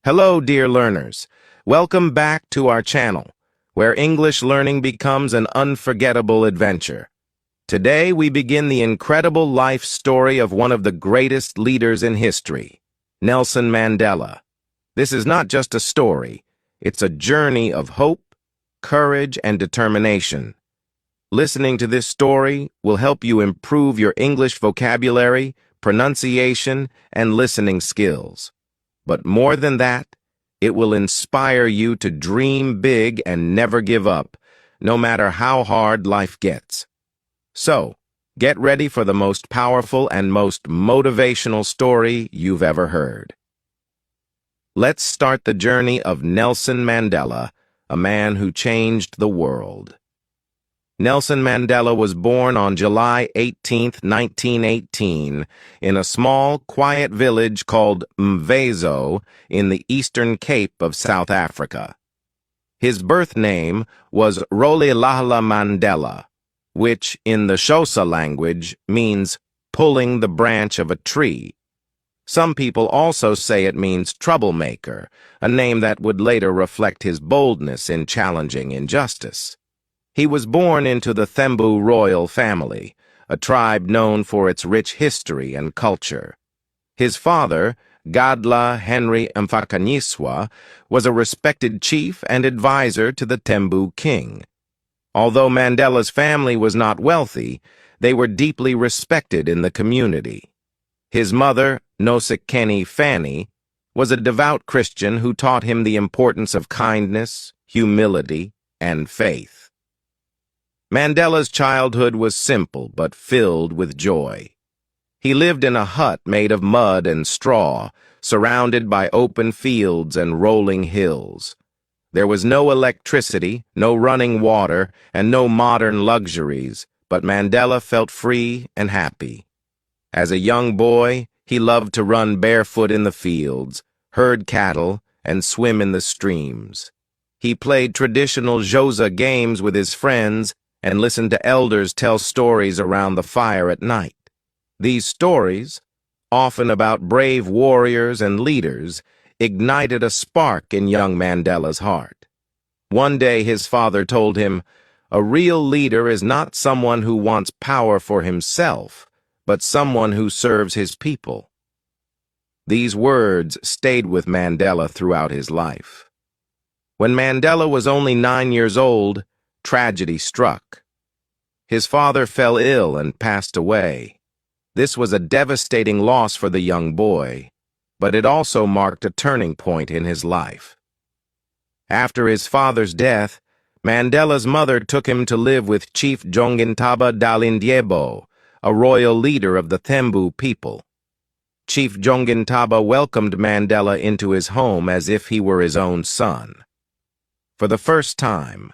Hello, dear learners. Welcome back to our channel, where English learning becomes an unforgettable adventure. Today, we begin the incredible life story of one of the greatest leaders in history, Nelson Mandela. This is not just a story, it's a journey of hope, courage, and determination. Listening to this story will help you improve your English vocabulary, pronunciation, and listening skills. But more than that, it will inspire you to dream big and never give up, no matter how hard life gets. So, get ready for the most powerful and most motivational story you've ever heard. Let's start the journey of Nelson Mandela, a man who changed the world. Nelson Mandela was born on July 18, 1918, in a small, quiet village called Mvezo in the Eastern Cape of South Africa. His birth name was Rolihlahla Mandela, which, in the Xhosa language, means pulling the branch of a tree. Some people also say it means troublemaker, a name that would later reflect his boldness in challenging injustice. He was born into the Thembu royal family, a tribe known for its rich history and culture. His father, Gadla Henry Mfakanyiswa, was a respected chief and advisor to the Thembu king. Although Mandela's family was not wealthy, they were deeply respected in the community. His mother, Nosekeni Fanny, was a devout Christian who taught him the importance of kindness, humility, and faith. Mandela's childhood was simple but filled with joy. He lived in a hut made of mud and straw, surrounded by open fields and rolling hills. There was no electricity, no running water, and no modern luxuries, but Mandela felt free and happy. As a young boy, he loved to run barefoot in the fields, herd cattle, and swim in the streams. He played traditional Xhosa games with his friends and listened to elders tell stories around the fire at night. These stories, often about brave warriors and leaders, ignited a spark in young Mandela's heart. One day his father told him, "A real leader is not someone who wants power for himself, but someone who serves his people." These words stayed with Mandela throughout his life. When Mandela was only 9 years old, tragedy struck. His father fell ill and passed away. This was a devastating loss for the young boy, but it also marked a turning point in his life. After his father's death, Mandela's mother took him to live with Chief Jongintaba Dalindyebo, a royal leader of the Thembu people. Chief Jongintaba welcomed Mandela into his home as if he were his own son. For the first time,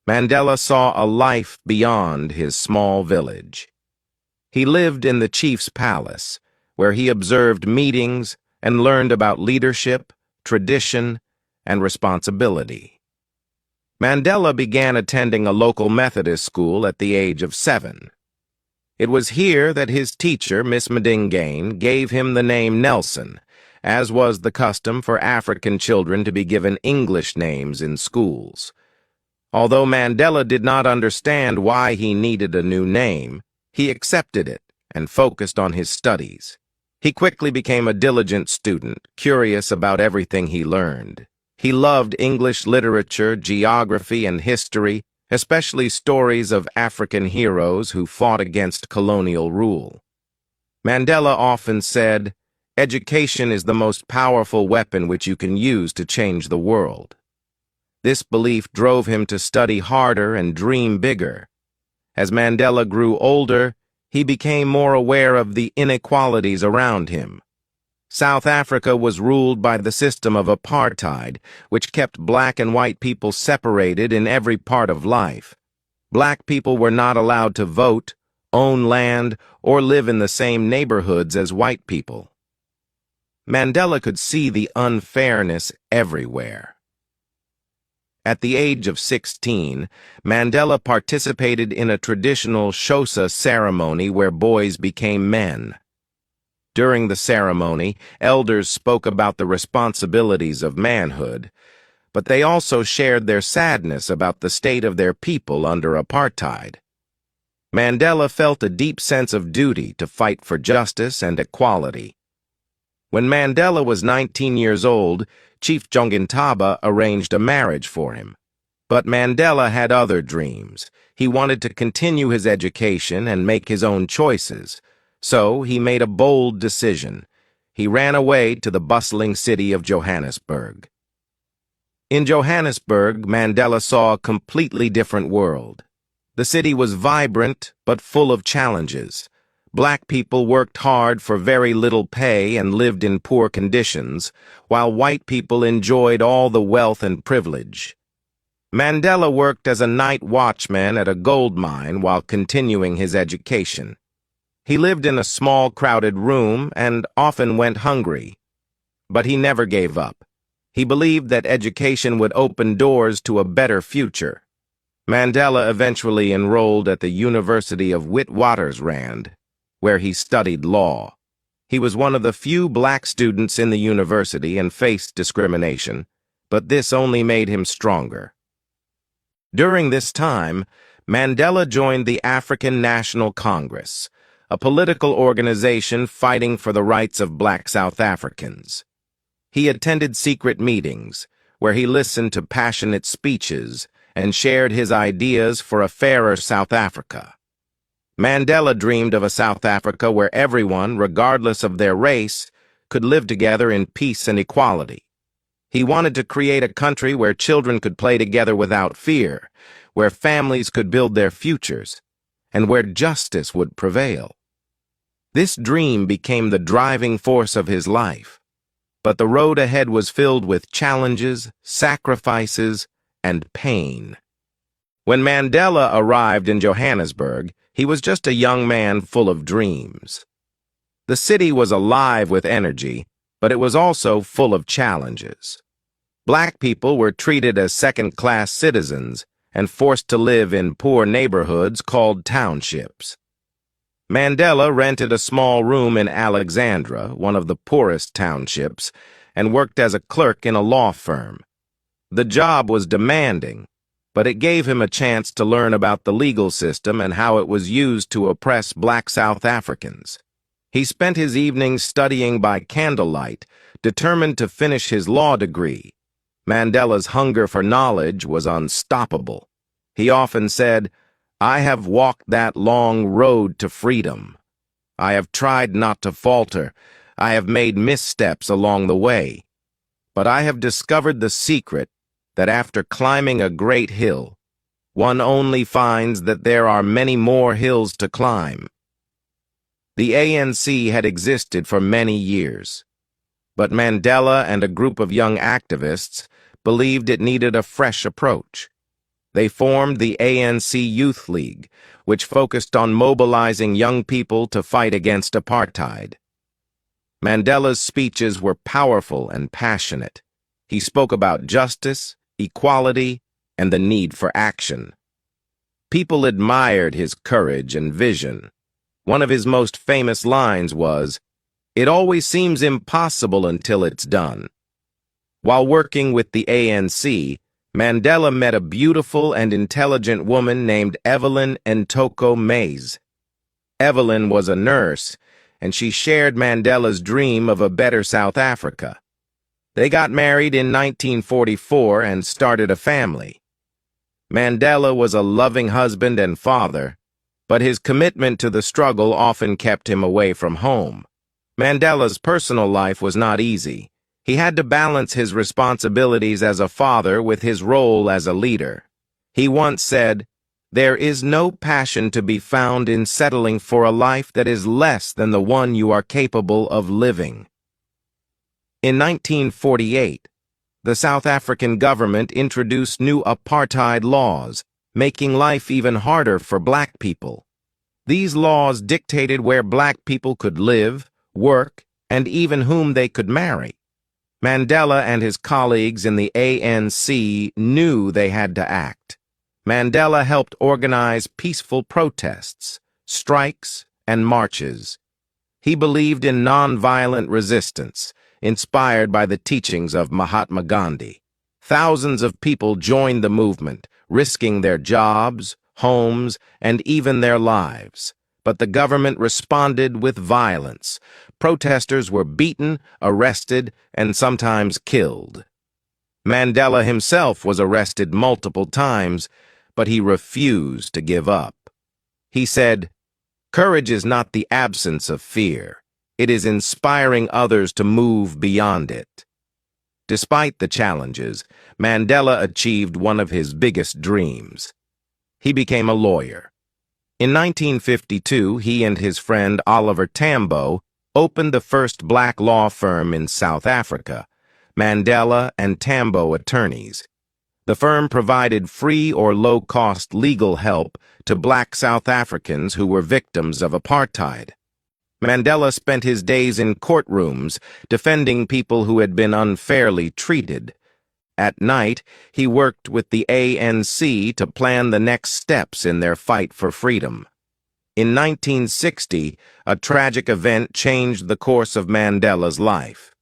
Mandela saw a life beyond his small village. He lived in the chief's palace, where he observed meetings and learned about leadership, tradition, and responsibility. Mandela began attending a local Methodist school at the age of 7. It was here that his teacher, Miss Madingane, gave him the name Nelson, as was the custom for African children to be given English names in schools. Although Mandela did not understand why he needed a new name, he accepted it and focused on his studies. He quickly became a diligent student, curious about everything he learned. He loved English literature, geography, and history, especially stories of African heroes who fought against colonial rule. Mandela often said, "Education is the most powerful weapon which you can use to change the world." This belief drove him to study harder and dream bigger. As Mandela grew older, he became more aware of the inequalities around him. South Africa was ruled by the system of apartheid, which kept black and white people separated in every part of life. Black people were not allowed to vote, own land, or live in the same neighborhoods as white people. Mandela could see the unfairness everywhere. At the age of 16, Mandela participated in a traditional Xhosa ceremony where boys became men. During the ceremony, elders spoke about the responsibilities of manhood, but they also shared their sadness about the state of their people under apartheid. Mandela felt a deep sense of duty to fight for justice and equality. When Mandela was 19 years old, Chief Jongintaba arranged a marriage for him. But Mandela had other dreams. He wanted to continue his education and make his own choices. So he made a bold decision. He ran away to the bustling city of Johannesburg. In Johannesburg, Mandela saw a completely different world. The city was vibrant but full of challenges. Black people worked hard for very little pay and lived in poor conditions, while white people enjoyed all the wealth and privilege. Mandela worked as a night watchman at a gold mine while continuing his education. He lived in a small, crowded room and often went hungry. But he never gave up. He believed that education would open doors to a better future. Mandela eventually enrolled at the University of Witwatersrand, where he studied law. He was one of the few black students in the university and faced discrimination, but this only made him stronger. During this time, Mandela joined the African National Congress, a political organization fighting for the rights of black South Africans. He attended secret meetings, where he listened to passionate speeches and shared his ideas for a fairer South Africa. Mandela dreamed of a South Africa where everyone, regardless of their race, could live together in peace and equality. He wanted to create a country where children could play together without fear, where families could build their futures, and where justice would prevail. This dream became the driving force of his life, but the road ahead was filled with challenges, sacrifices, and pain. When Mandela arrived in Johannesburg, he was just a young man full of dreams. The city was alive with energy, but it was also full of challenges. Black people were treated as second-class citizens and forced to live in poor neighborhoods called townships. Mandela rented a small room in Alexandra, one of the poorest townships, and worked as a clerk in a law firm. The job was demanding, but it gave him a chance to learn about the legal system and how it was used to oppress black South Africans. He spent his evenings studying by candlelight, determined to finish his law degree. Mandela's hunger for knowledge was unstoppable. He often said, "I have walked that long road to freedom. I have tried not to falter. I have made missteps along the way. But I have discovered the secret that after climbing a great hill, one only finds that there are many more hills to climb." The ANC had existed for many years, but Mandela and a group of young activists believed it needed a fresh approach. They formed the ANC Youth League, which focused on mobilizing young people to fight against apartheid. Mandela's speeches were powerful and passionate. He spoke about justice, equality, and the need for action. People admired his courage and vision. One of his most famous lines was, "It always seems impossible until it's done." While working with the ANC, Mandela met a beautiful and intelligent woman named Evelyn Ntoko Mays. Evelyn was a nurse, and she shared Mandela's dream of a better South Africa. They got married in 1944 and started a family. Mandela was a loving husband and father, but his commitment to the struggle often kept him away from home. Mandela's personal life was not easy. He had to balance his responsibilities as a father with his role as a leader. He once said, "There is no passion to be found in settling for a life that is less than the one you are capable of living." In 1948, the South African government introduced new apartheid laws, making life even harder for black people. These laws dictated where black people could live, work, and even whom they could marry. Mandela and his colleagues in the ANC knew they had to act. Mandela helped organize peaceful protests, strikes, and marches. He believed in nonviolent resistance, inspired by the teachings of Mahatma Gandhi. Thousands of people joined the movement, risking their jobs, homes, and even their lives. But the government responded with violence. Protesters were beaten, arrested, and sometimes killed. Mandela himself was arrested multiple times, but he refused to give up. He said, "Courage is not the absence of fear. It is inspiring others to move beyond it." Despite the challenges, Mandela achieved one of his biggest dreams. He became a lawyer. In 1952, he and his friend Oliver Tambo opened the first black law firm in South Africa, Mandela and Tambo Attorneys. The firm provided free or low-cost legal help to black South Africans who were victims of apartheid. Mandela spent his days in courtrooms defending people who had been unfairly treated. At night, he worked with the ANC to plan the next steps in their fight for freedom. In 1960, a tragic event changed the course of Mandela's life.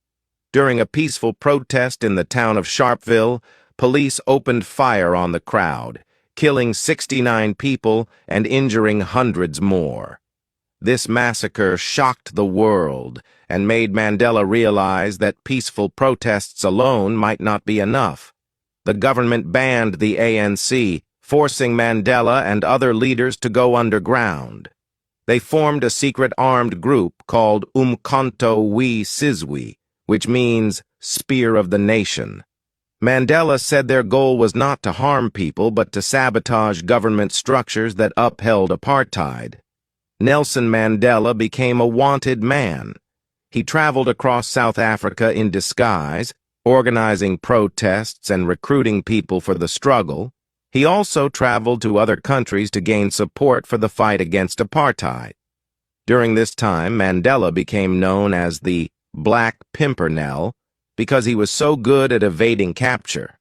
During a peaceful protest in the town of Sharpeville, police opened fire on the crowd, killing 69 people and injuring hundreds more. This massacre shocked the world and made Mandela realize that peaceful protests alone might not be enough. The government banned the ANC, forcing Mandela and other leaders to go underground. They formed a secret armed group called Umkhonto we Sizwe, which means Spear of the Nation. Mandela said their goal was not to harm people but to sabotage government structures that upheld apartheid. Nelson Mandela became a wanted man. He traveled across South Africa in disguise, organizing protests and recruiting people for the struggle. He also traveled to other countries to gain support for the fight against apartheid. During this time, Mandela became known as the Black Pimpernel because he was so good at evading capture.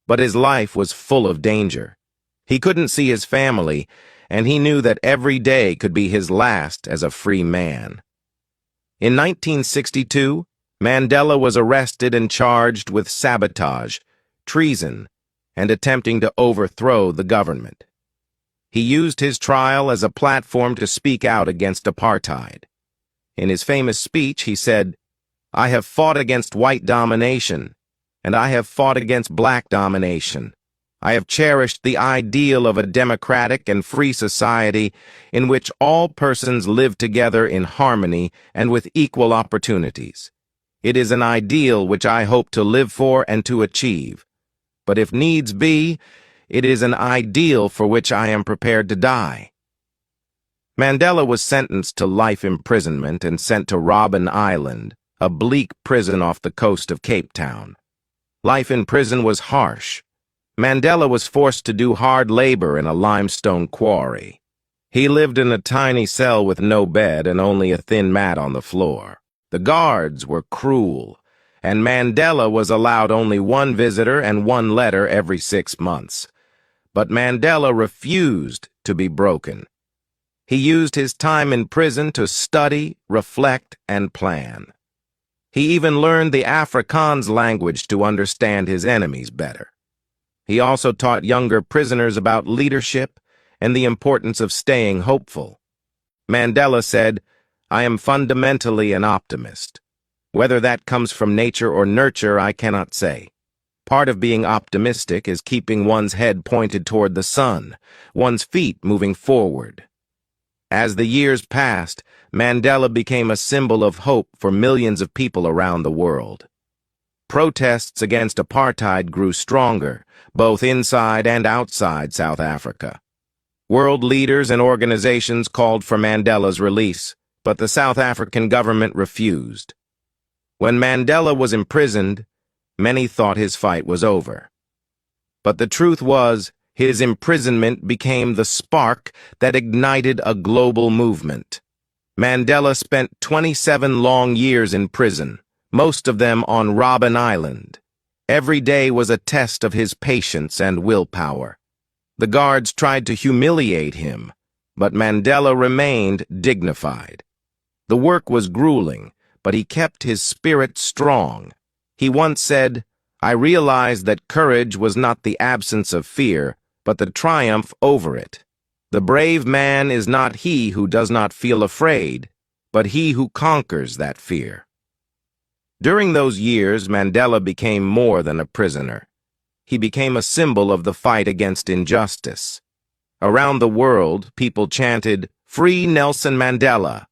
But his life was full of danger. He couldn't see his family, and he knew that every day could be his last as a free man. In 1962, Mandela was arrested and charged with sabotage, treason, and attempting to overthrow the government. He used his trial as a platform to speak out against apartheid. In his famous speech, he said, "I have fought against white domination, and I have fought against black domination. I have cherished the ideal of a democratic and free society in which all persons live together in harmony and with equal opportunities. It is an ideal which I hope to live for and to achieve. But if needs be, it is an ideal for which I am prepared to die." Mandela was sentenced to life imprisonment and sent to Robben Island, a bleak prison off the coast of Cape Town. Life in prison was harsh. Mandela was forced to do hard labor in a limestone quarry. He lived in a tiny cell with no bed and only a thin mat on the floor. The guards were cruel, and Mandela was allowed only one visitor and one letter every 6 months. But Mandela refused to be broken. He used his time in prison to study, reflect, and plan. He even learned the Afrikaans language to understand his enemies better. He also taught younger prisoners about leadership and the importance of staying hopeful. Mandela said, "I am fundamentally an optimist. Whether that comes from nature or nurture, I cannot say. Part of being optimistic is keeping one's head pointed toward the sun, one's feet moving forward." As the years passed, Mandela became a symbol of hope for millions of people around the world. Protests against apartheid grew stronger, both inside and outside South Africa. World leaders and organizations called for Mandela's release, but the South African government refused. When Mandela was imprisoned, many thought his fight was over. But the truth was, his imprisonment became the spark that ignited a global movement. Mandela spent 27 long years in prison, most of them on Robben Island. Every day was a test of his patience and willpower. The guards tried to humiliate him, but Mandela remained dignified. The work was grueling, but he kept his spirit strong. He once said, "I realized that courage was not the absence of fear, but the triumph over it. The brave man is not he who does not feel afraid, but he who conquers that fear." During those years, Mandela became more than a prisoner. He became a symbol of the fight against injustice. Around the world, people chanted, "Free Nelson Mandela."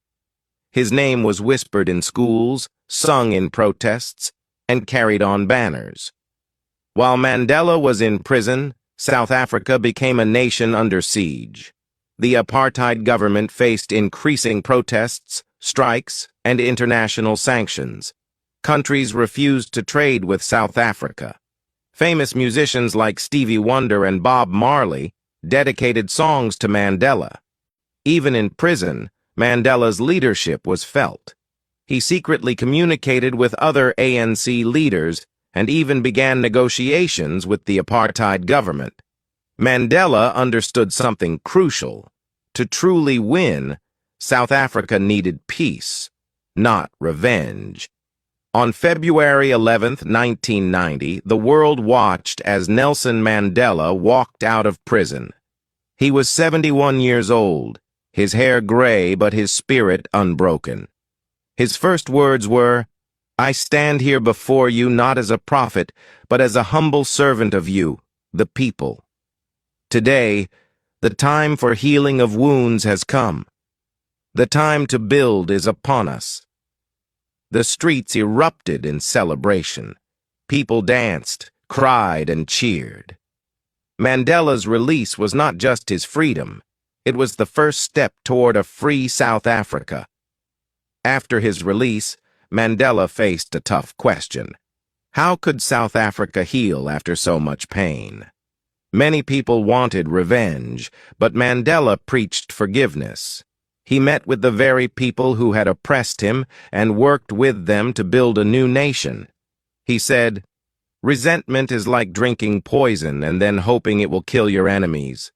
His name was whispered in schools, sung in protests, and carried on banners. While Mandela was in prison, South Africa became a nation under siege. The apartheid government faced increasing protests, strikes, and international sanctions. Countries refused to trade with South Africa. Famous musicians like Stevie Wonder and Bob Marley dedicated songs to Mandela. Even in prison, Mandela's leadership was felt. He secretly communicated with other ANC leaders and even began negotiations with the apartheid government. Mandela understood something crucial. To truly win, South Africa needed peace, not revenge. On February 11, 1990, the world watched as Nelson Mandela walked out of prison. He was 71 years old, his hair gray but his spirit unbroken. His first words were, "I stand here before you not as a prophet, but as a humble servant of you, the people." Today, the time for healing of wounds has come. The time to build is upon us. The streets erupted in celebration. People danced, cried, and cheered. Mandela's release was not just his freedom. It was the first step toward a free South Africa. After his release, Mandela faced a tough question. How could South Africa heal after so much pain? Many people wanted revenge, but Mandela preached forgiveness. He met with the very people who had oppressed him and worked with them to build a new nation. He said, "Resentment is like drinking poison and then hoping it will kill your enemies."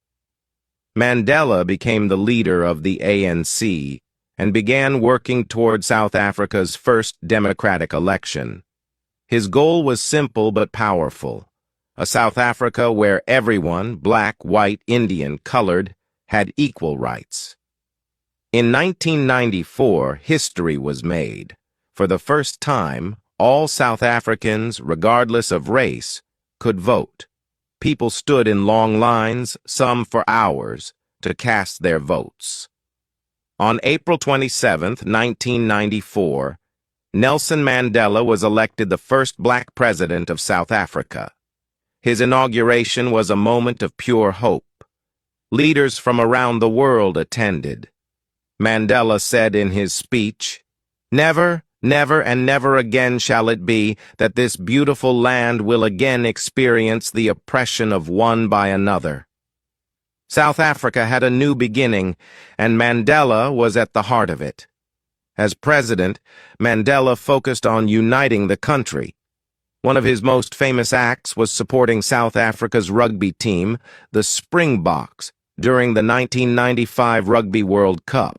Mandela became the leader of the ANC and began working toward South Africa's first democratic election. His goal was simple but powerful: a South Africa where everyone, black, white, Indian, colored, had equal rights. In 1994, history was made. For the first time, all South Africans, regardless of race, could vote. People stood in long lines, some for hours, to cast their votes. On April 27, 1994, Nelson Mandela was elected the first black president of South Africa. His inauguration was a moment of pure hope. Leaders from around the world attended. Mandela said in his speech, "Never, never, and never again shall it be that this beautiful land will again experience the oppression of one by another." South Africa had a new beginning, and Mandela was at the heart of it. As president, Mandela focused on uniting the country. One of his most famous acts was supporting South Africa's rugby team, the Springboks, during the 1995 Rugby World Cup.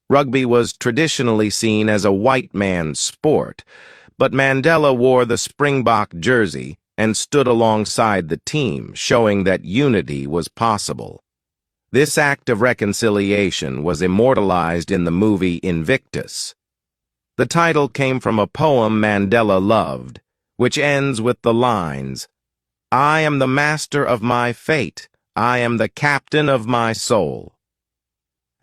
Rugby was traditionally seen as a white man's sport, but Mandela wore the Springbok jersey and stood alongside the team, showing that unity was possible. This act of reconciliation was immortalized in the movie Invictus. The title came from a poem Mandela loved, which ends with the lines, "I am the master of my fate. I am the captain of my soul."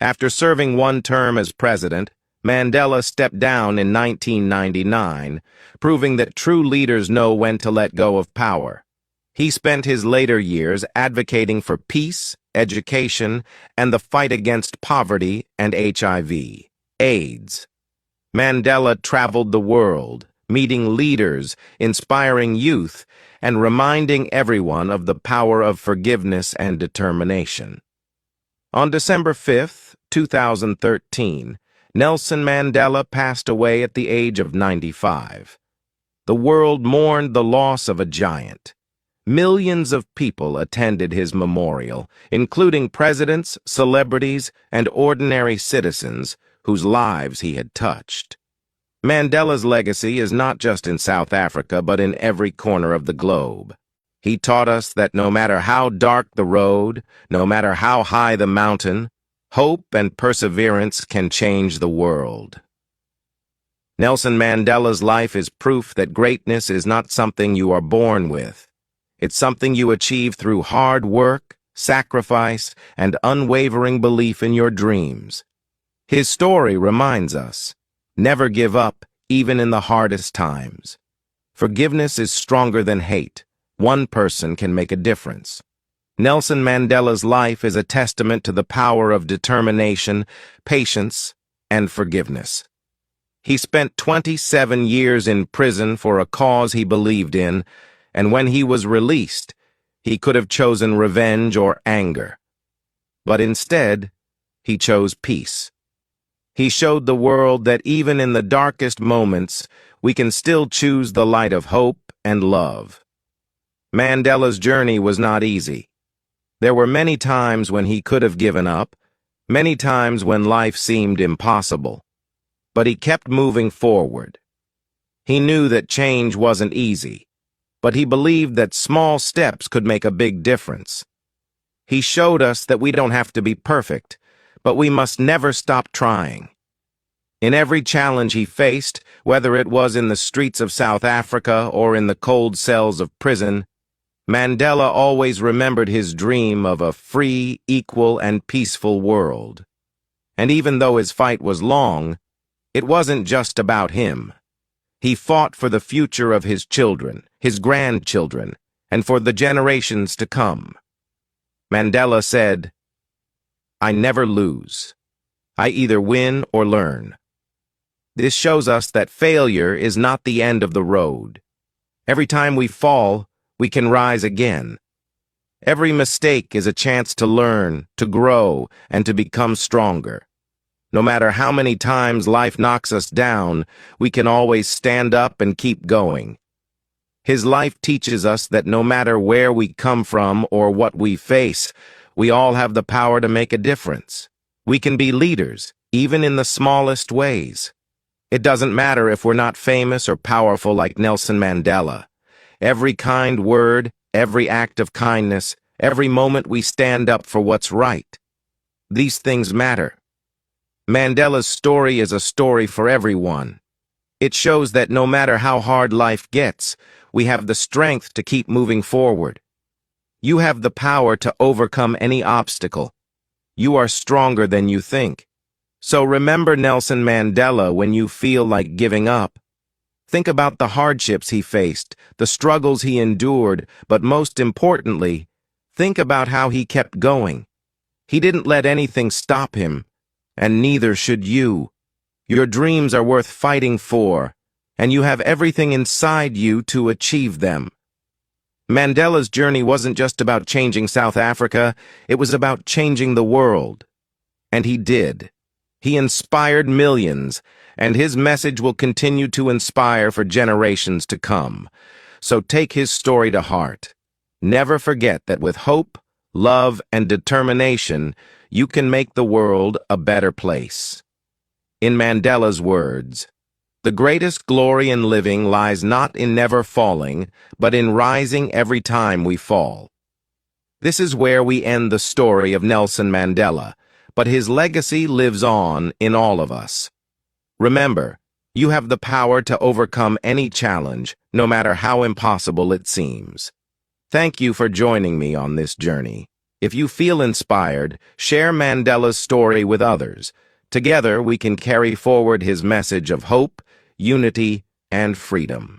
After serving one term as president, Mandela stepped down in 1999, proving that true leaders know when to let go of power. He spent his later years advocating for peace, education, and the fight against poverty and HIV, AIDS. Mandela traveled the world, meeting leaders, inspiring youth, and reminding everyone of the power of forgiveness and determination. On December 5, 2013, Nelson Mandela passed away at the age of 95. The world mourned the loss of a giant. Millions of people attended his memorial, including presidents, celebrities, and ordinary citizens whose lives he had touched. Mandela's legacy is not just in South Africa, but in every corner of the globe. He taught us that no matter how dark the road, no matter how high the mountain, hope and perseverance can change the world. Nelson Mandela's life is proof that greatness is not something you are born with. It's something you achieve through hard work, sacrifice, and unwavering belief in your dreams. His story reminds us, never give up, even in the hardest times. Forgiveness is stronger than hate. One person can make a difference. Nelson Mandela's life is a testament to the power of determination, patience, and forgiveness. He spent 27 years in prison for a cause he believed in, and when he was released, he could have chosen revenge or anger. But instead, he chose peace. He showed the world that even in the darkest moments, we can still choose the light of hope and love. Mandela's journey was not easy. There were many times when he could have given up, many times when life seemed impossible. But he kept moving forward. He knew that change wasn't easy, but he believed that small steps could make a big difference. He showed us that we don't have to be perfect, but we must never stop trying. In every challenge he faced, whether it was in the streets of South Africa or in the cold cells of prison, Mandela always remembered his dream of a free, equal, and peaceful world. And even though his fight was long, it wasn't just about him. He fought for the future of his children, his grandchildren, and for the generations to come. Mandela said, "I never lose. I either win or learn." This shows us that failure is not the end of the road. Every time we fall, we can rise again. Every mistake is a chance to learn, to grow, and to become stronger. No matter how many times life knocks us down, we can always stand up and keep going. His life teaches us that no matter where we come from or what we face, we all have the power to make a difference. We can be leaders, even in the smallest ways. It doesn't matter if we're not famous or powerful like Nelson Mandela. Every kind word, every act of kindness, every moment we stand up for what's right. These things matter. Mandela's story is a story for everyone. It shows that no matter how hard life gets, we have the strength to keep moving forward. You have the power to overcome any obstacle. You are stronger than you think. So remember Nelson Mandela when you feel like giving up. Think about the hardships he faced, the struggles he endured, but most importantly, think about how he kept going. He didn't let anything stop him, and neither should you. Your dreams are worth fighting for, and you have everything inside you to achieve them. Mandela's journey wasn't just about changing South Africa, it was about changing the world. And he did. He inspired millions, and his message will continue to inspire for generations to come. So take his story to heart. Never forget that with hope, love, and determination, you can make the world a better place. In Mandela's words, "The greatest glory in living lies not in never falling, but in rising every time we fall." This is where we end the story of Nelson Mandela, but his legacy lives on in all of us. Remember, you have the power to overcome any challenge, no matter how impossible it seems. Thank you for joining me on this journey. If you feel inspired, share Mandela's story with others. Together, we can carry forward his message of hope, unity, and freedom.